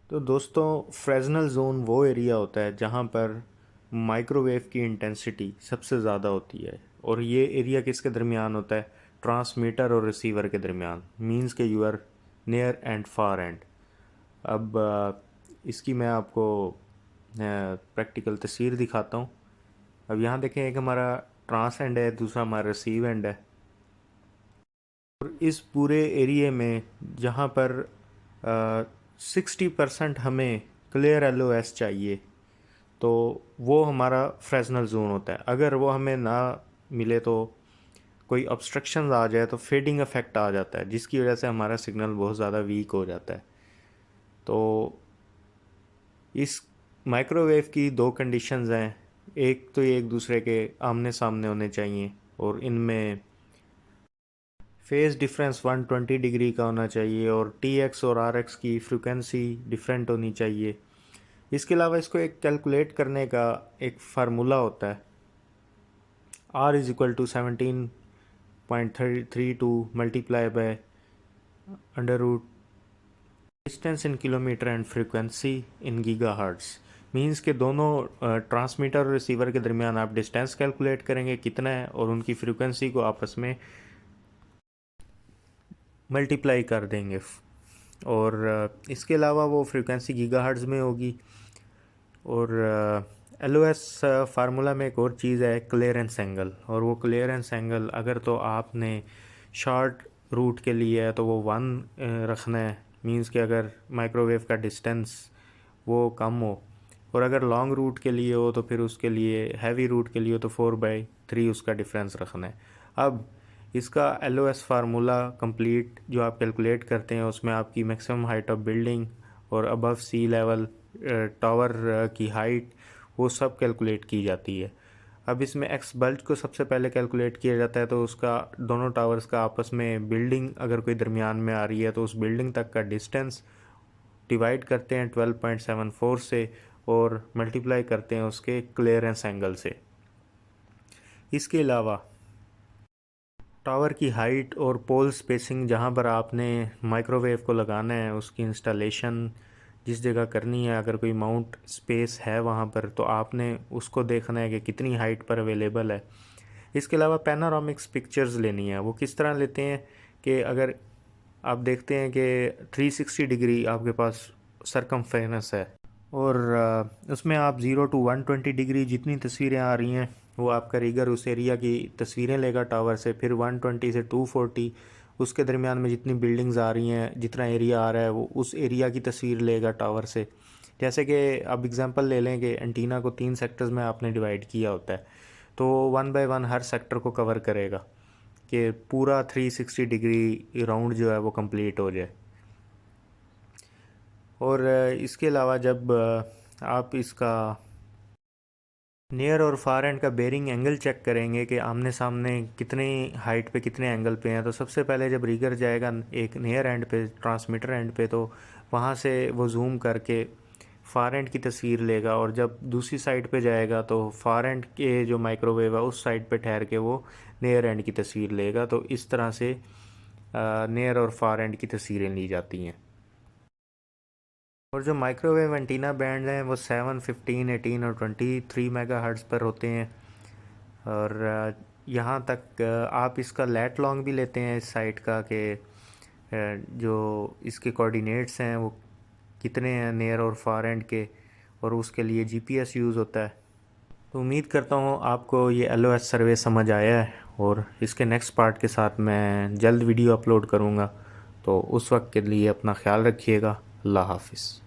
तो दोस्तों, Fresnel zone वो एरिया होता है जहाँ पर माइक्रोवेव की इंटेंसिटी सबसे ज़्यादा होती है। और ये एरिया किसके दरमियान होता है? ट्रांसमीटर और रिसीवर के दरमियान। मींस के you are near and far end. अब इसकी मैं आपको प्रैक्टिकल तस्वीर दिखाता हूँ। अब यहाँ देखें, एक हमारा ट्रांस एंड है, दूसरा हमारा रिसीव एंड है। और इस पूरे एरिए में जहाँ पर 60% हमें क्लियर LOS चाहिए, तो वो हमारा फ्रेजनल जोन होता है। अगर वो हमें ना मिले तो कोई ऑब्स्ट्रक्शन आ जाए तो फेडिंग इफेक्ट आ जाता है, जिसकी वजह से हमारा सिग्नल बहुत ज़्यादा वीक हो जाता है। तो इस माइक्रोवेव की दो कंडीशंस हैं। एक तो ये एक दूसरे के आमने सामने होने चाहिए और इनमें फेज़ डिफरेंस 120 डिग्री का होना चाहिए और TX और RX की फ्रिक्वेंसी डिफरेंट होनी चाहिए। इसके अलावा इसको एक कैलकुलेट करने का एक फार्मूला होता है। R is equal to 17.32 multiply by under root distance in kilometre and frequency in gigahertz. Means के दोनों ट्रांसमीटर और रिसीवर के दरमियान आप डिस्टेंस कैलकुलेट करेंगे कितना है और उनकी फ्रीक्वेंसी को आपस में मल्टीप्लाई कर देंगे। और इसके अलावा वो फ्रीक्वेंसी गीगाहर्ट्ज़ में होगी। और LOS फार्मूला में एक और चीज़ है, क्लियरेंस एंगल। और वो क्लियरेंस एंगल अगर तो आपने शॉर्ट रूट के लिए है तो वो 1 रखना है। मींस कि अगर माइक्रोवेव का डिस्टेंस वो कम हो, और अगर लॉन्ग रूट के लिए हो तो फिर उसके लिए, हैवी रूट के लिए हो तो 4/3 उसका डिफरेंस रखना है। अब इसका LOS फार्मूला कंप्लीट जो आप कैलकुलेट करते हैं उसमें आपकी मैक्सिमम हाइट ऑफ बिल्डिंग और अबव सी लेवल टावर की हाइट वो सब कैलकुलेट की जाती है। अब इसमें एक्स बल्ज को सबसे पहले कैलकुलेट किया जाता है, तो उसका दोनों टावर्स का आपस में बिल्डिंग अगर कोई दरमियान में आ रही है तो उस बिल्डिंग तक का डिस्टेंस डिवाइड करते हैं 12.74 से और मल्टीप्लाई करते हैं उसके क्लियरेंस एंगल से। इसके अलावा टावर की हाइट और पोल स्पेसिंग जहाँ पर आपने माइक्रोवेव को लगाना है उसकी इंस्टॉलेशन जिस जगह करनी है, अगर कोई माउंट स्पेस है वहाँ पर तो आपने उसको देखना है कि कितनी हाइट पर अवेलेबल है। इसके अलावा पैनोरामिक्स पिक्चर्स लेनी है। वो किस तरह लेते हैं कि अगर आप देखते हैं कि 360 डिग्री आपके पास सरकमफेरेंस है और उसमें आप 0 to 120 डिग्री जितनी तस्वीरें आ रही हैं वो आपका रीगर उस एरिया की तस्वीरें लेगा टावर से। फिर 120 से 240 उसके दरमियान में जितनी बिल्डिंग्स आ रही हैं, जितना एरिया आ रहा है, वो उस एरिया की तस्वीर लेगा टावर से। जैसे कि अब एग्जांपल ले लें कि एंटीना को 3 सेक्टर्स में आपने डिवाइड किया होता है, तो 1 बाय 1 हर सेक्टर को कवर करेगा कि पूरा 360 डिग्री राउंड जो है वो कंप्लीट हो जाए। और इसके अलावा जब आप इसका नियर और फार एंड का बेरिंग एंगल चेक करेंगे कि आमने सामने कितने हाइट पे कितने एंगल पे हैं, तो सबसे पहले जब रीगर जाएगा एक नियर एंड पे, ट्रांसमीटर एंड पे, तो वहाँ से वो जूम करके फार एंड की तस्वीर लेगा। और जब दूसरी साइड पे जाएगा तो फार एंड के जो माइक्रोवेव है उस साइड पे ठहर के वो नियर एंड की तस्वीर लेगा। तो इस तरह से नियर और फार एंड की तस्वीरें ली जाती हैं। और जो माइक्रोवेव एंटीना बैंड हैं वो 7, 15, 18 और 23 मेगाहर्ट्ज़ पर होते हैं। और यहाँ तक आप इसका लेट लॉन्ग भी लेते हैं इस साइट का कि जो इसके कोऑर्डिनेट्स हैं वो कितने हैं नियर और फार एंड के, और उसके लिए GPS यूज़ होता है। तो उम्मीद करता हूँ आपको ये LOS सर्वे समझ आया है और इसके नेक्स्ट पार्ट के साथ मैं जल्द वीडियो अपलोड करूँगा। तो उस वक्त के लिए अपना ख्याल रखिएगा। अल्लाह हाफिज़।